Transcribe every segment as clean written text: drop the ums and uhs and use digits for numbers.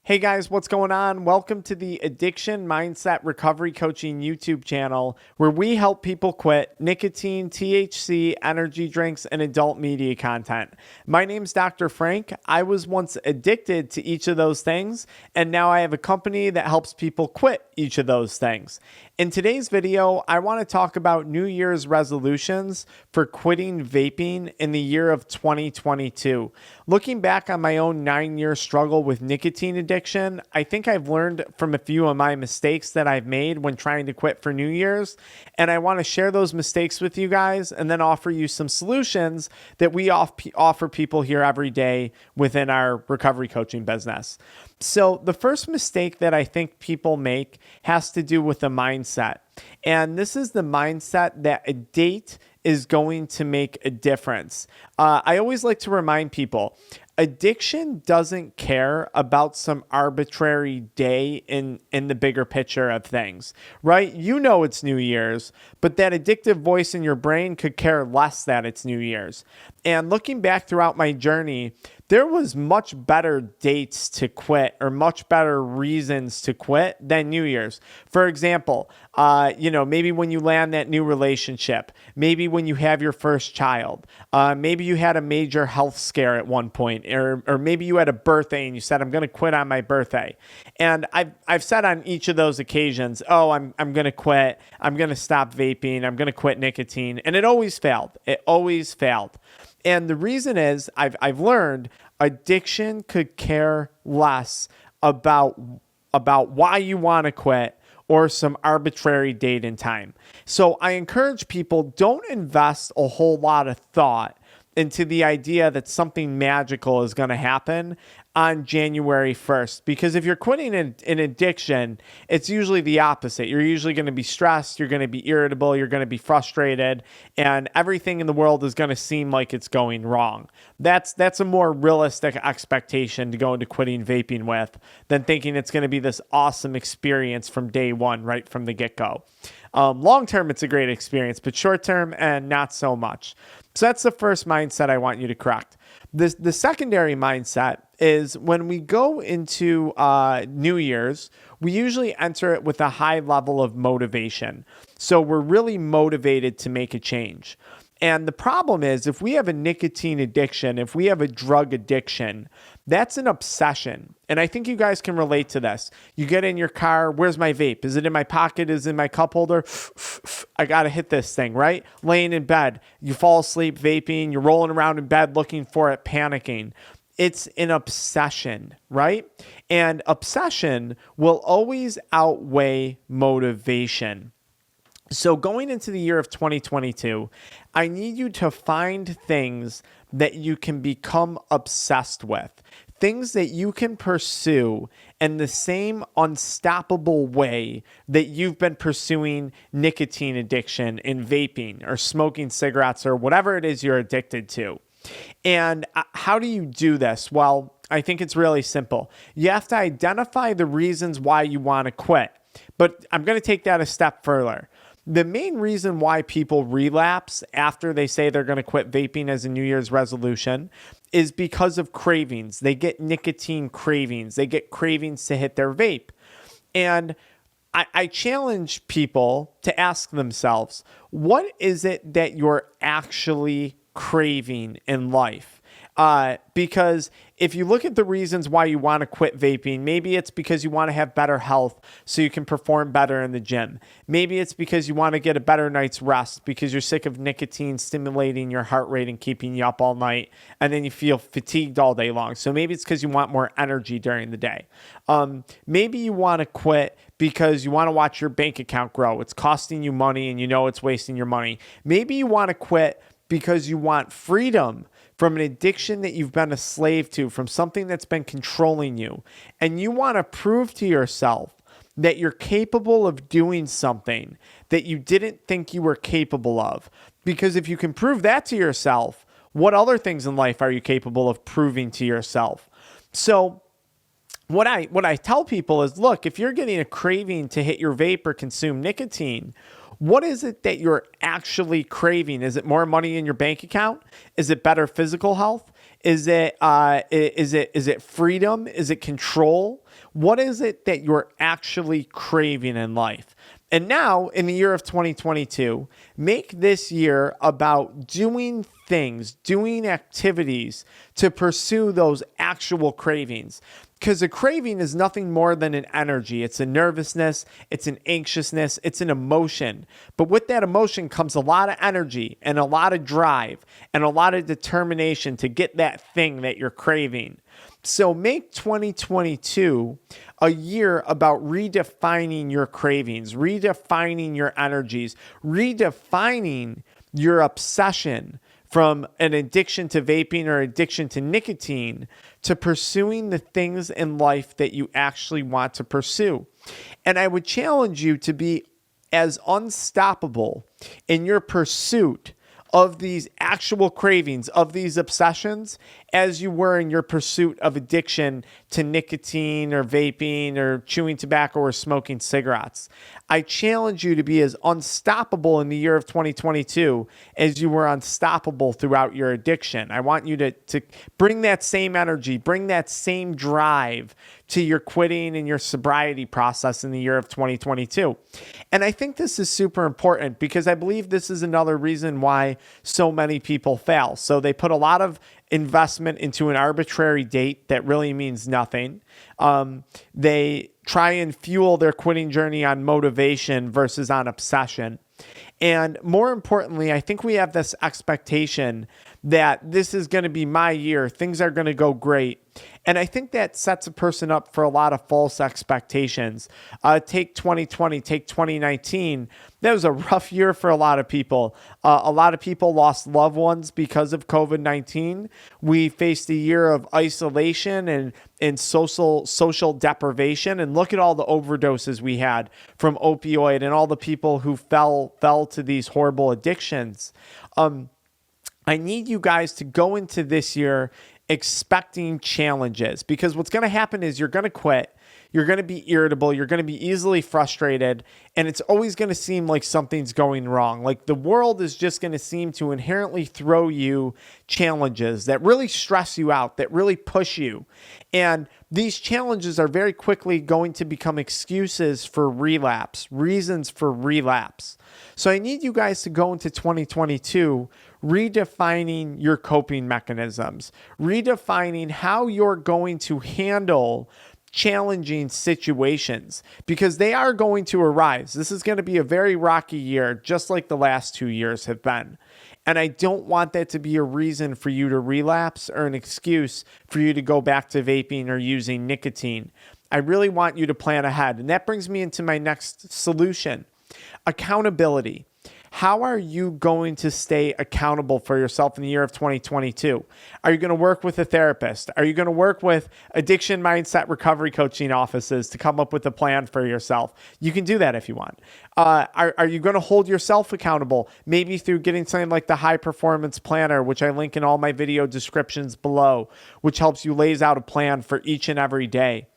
Hey guys, what's going on? Welcome to the Addiction Mindset Recovery Coaching YouTube channel, where we help people quit nicotine, THC, energy drinks, and adult media content. My name's Dr. Frank. I was once addicted to each of those things, and now I have a company that helps people quit each of those things. In today's video, I want to talk about New Year's resolutions for quitting vaping in the year of 2022. Looking back on my own 9-year struggle with nicotine addiction, I think I've learned from a few of my mistakes that I've made when trying to quit for New Year's, and I want to share those mistakes with you guys and then offer you some solutions that we offer people here every day within our recovery coaching business. So the first mistake that I think people make has to do with the mindset. And this is the mindset that a date is going to make a difference. I always like to remind people, addiction doesn't care about some arbitrary day in the bigger picture of things, right? You know it's New Year's, but that addictive voice in your brain could care less that it's New Year's. And looking back throughout my journey, there was much better dates to quit or much better reasons to quit than New Year's. For example, maybe when you land that new relationship, maybe when you have your first child, maybe you had a major health scare at one point, or maybe you had a birthday and you said, I'm going to quit on my birthday. And I've said on each of those occasions, I'm going to quit. I'm going to stop vaping. I'm going to quit nicotine. And it always failed. It always failed. And the reason is I've learned addiction could care less about why you want to quit or some arbitrary date and time. So I encourage people, don't invest a whole lot of thought into the idea that something magical is going to happen on January 1st. Because if you're quitting an addiction, it's usually the opposite. You're usually going to be stressed, you're going to be irritable, you're going to be frustrated, and everything in the world is going to seem like it's going wrong. That's a more realistic expectation to go into quitting vaping with than thinking it's going to be this awesome experience from day one, right from the get-go. Long term, it's a great experience, but short term, and not so much. So that's the first mindset I want you to correct. The secondary mindset is when we go into New Year's, we usually enter it with a high level of motivation. So we're really motivated to make a change. And the problem is, if we have a nicotine addiction, if we have a drug addiction, that's an obsession. And I think you guys can relate to this. You get in your car, where's my vape? Is it in my pocket? Is it in my cup holder? I got to hit this thing, right? Laying in bed, you fall asleep vaping, you're rolling around in bed looking for it, panicking. It's an obsession, right? And obsession will always outweigh motivation. So going into the year of 2022, I need you to find things that you can become obsessed with, things that you can pursue in the same unstoppable way that you've been pursuing nicotine addiction in vaping or smoking cigarettes or whatever it is you're addicted to. And how do you do this? Well, I think it's really simple. You have to identify the reasons why you want to quit. But I'm going to take that a step further. The main reason why people relapse after they say they're going to quit vaping as a New Year's resolution is because of cravings. They get nicotine cravings. They get cravings to hit their vape. And I challenge people to ask themselves, what is it that you're actually craving in life? Because if you look at the reasons why you want to quit vaping, maybe it's because you want to have better health so you can perform better in the gym. Maybe it's because you want to get a better night's rest because you're sick of nicotine stimulating your heart rate and keeping you up all night, and then you feel fatigued all day long. So maybe it's because you want more energy during the day. Maybe you want to quit because you want to watch your bank account grow. It's costing you money and you know it's wasting your money. Maybe you want to quit because you want freedom from an addiction that you've been a slave to, from something that's been controlling you. And you want to prove to yourself that you're capable of doing something that you didn't think you were capable of. Because if you can prove that to yourself, what other things in life are you capable of proving to yourself? So what I tell people is, look, if you're getting a craving to hit your vape or consume nicotine, what is it that you're actually craving? Is it more money in your bank account? Is it better physical health? Is it freedom? Is it control? What is it that you're actually craving in life? And now, in the year of 2022, make this year about doing things, doing activities to pursue those actual cravings. Because a craving is nothing more than an energy. It's a nervousness, it's an anxiousness, it's an emotion. But with that emotion comes a lot of energy and a lot of drive and a lot of determination to get that thing that you're craving. So make 2022 a year about redefining your cravings, redefining your energies, redefining your obsession from an addiction to vaping or addiction to nicotine to pursuing the things in life that you actually want to pursue. And I would challenge you to be as unstoppable in your pursuit of these actual cravings, of these obsessions, as you were in your pursuit of addiction to nicotine or vaping or chewing tobacco or smoking cigarettes. I challenge you to be as unstoppable in the year of 2022 as you were unstoppable throughout your addiction. I want you to bring that same energy, bring that same drive to your quitting and your sobriety process in the year of 2022. And I think this is super important because I believe this is another reason why so many people fail. So they put a lot of investment into an arbitrary date that really means nothing. They try and fuel their quitting journey on motivation versus on obsession. And more importantly, I think we have this expectation that this is going to be my year. Things are going to go great. And I think that sets a person up for a lot of false expectations. Take 2020, take 2019. That was a rough year for a lot of people. A lot of people lost loved ones because of COVID-19. We faced a year of isolation and social deprivation. And look at all the overdoses we had from opioid and all the people who fell to these horrible addictions. I need you guys to go into this year expecting challenges, because what's going to happen is you're going to quit. You're going to be irritable. You're going to be easily frustrated. And it's always going to seem like something's going wrong. Like the world is just going to seem to inherently throw you challenges that really stress you out, that really push you. And these challenges are very quickly going to become excuses for relapse, reasons for relapse. So I need you guys to go into 2022 redefining your coping mechanisms, redefining how you're going to handle challenging situations, because they are going to arise. This is going to be a very rocky year, just like the last 2 years have been. And I don't want that to be a reason for you to relapse or an excuse for you to go back to vaping or using nicotine. I really want you to plan ahead. And that brings me into my next solution: accountability. How are you going to stay accountable for yourself in the year of 2022? Are you going to work with a therapist? Are you going to work with addiction mindset recovery coaching offices to come up with a plan for yourself? You can do that if you want. Are you going to hold yourself accountable? Maybe through getting something like the High Performance Planner, which I link in all my video descriptions below, which helps you lays out a plan for each and every day.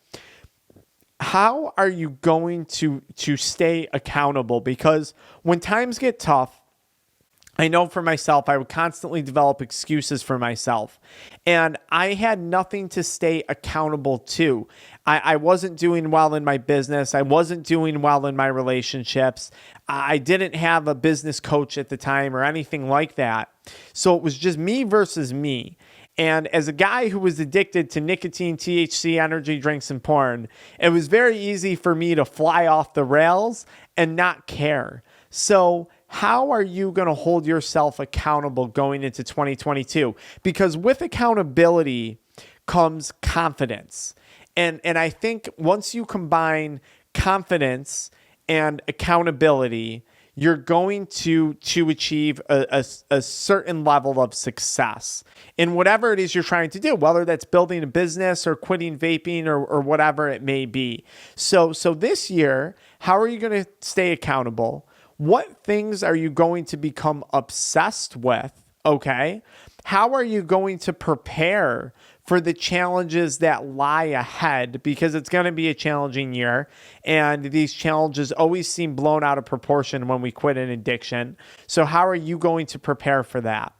How are you going to stay accountable? Because when times get tough, I know for myself, I would constantly develop excuses for myself. And I had nothing to stay accountable to. I wasn't doing well in my business. I wasn't doing well in my relationships. I didn't have a business coach at the time or anything like that. So it was just me versus me. And as a guy who was addicted to nicotine, THC, energy drinks, and porn, it was very easy for me to fly off the rails and not care. So how are you going to hold yourself accountable going into 2022? Because with accountability comes confidence. And I think once you combine confidence and accountability, you're going to achieve a certain level of success in whatever it is you're trying to do, whether that's building a business or quitting vaping or whatever it may be. So this year, how are you going to stay accountable? What things are you going to become obsessed with? Okay. How are you going to prepare for the challenges that lie ahead? Because it's going to be a challenging year, and these challenges always seem blown out of proportion when we quit an addiction. So how are you going to prepare for that?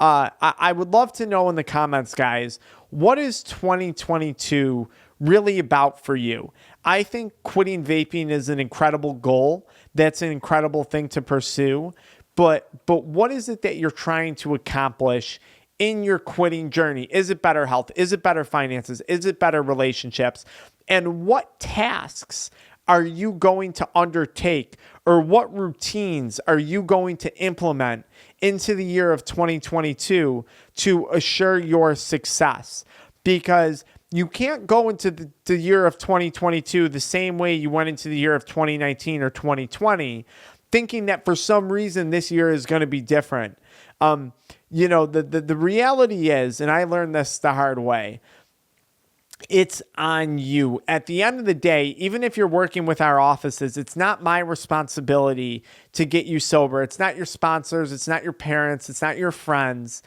I would love to know in the comments, guys, what is 2022 really about for you? I think quitting vaping is an incredible goal. That's an incredible thing to pursue. But what is it that you're trying to accomplish in your quitting journey? Is it better health? Is it better finances? Is it better relationships? And what tasks are you going to undertake, or what routines are you going to implement into the year of 2022 to assure your success? Because you can't go into the year of 2022 the same way you went into the year of 2019 or 2020, thinking that for some reason this year is going to be different. The reality is, and I learned this the hard way, it's on you. At the end of the day, even if you're working with our offices, it's not my responsibility to get you sober. It's not your sponsors. It's not your parents. It's not your friends.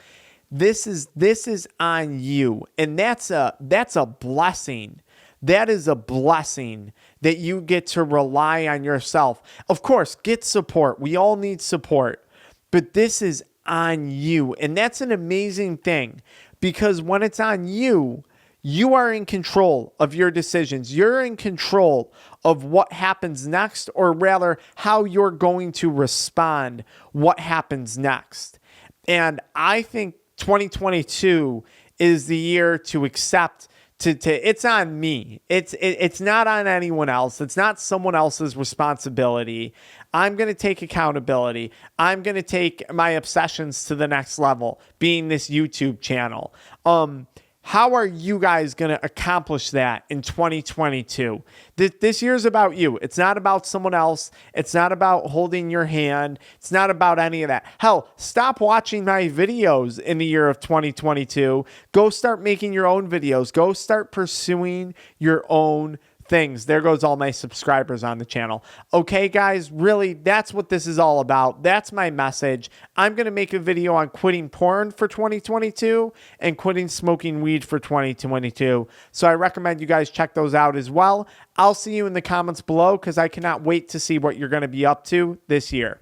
This is on you. And that's a blessing. That is a blessing that you get to rely on yourself. Of course, get support. We all need support. But this is on you. And that's an amazing thing, because when it's on you, you are in control of your decisions. You're in control of what happens next, or rather how you're going to respond, what happens next. And I think 2022 is the year to accept it's on me. It's not on anyone else. It's not someone else's responsibility. I'm going to take accountability. I'm going to take my obsessions to the next level, being this YouTube channel. How are you guys going to accomplish that in 2022? This year's about you. It's not about someone else. It's not about holding your hand. It's not about any of that. Hell, stop watching my videos in the year of 2022. Go start making your own videos. Go start pursuing your own things. There goes all my subscribers on the channel. Okay, guys, really, that's what this is all about. That's my message. I'm going to make a video on quitting porn for 2022 and quitting smoking weed for 2022. So I recommend you guys check those out as well. I'll see you in the comments below, because I cannot wait to see what you're going to be up to this year.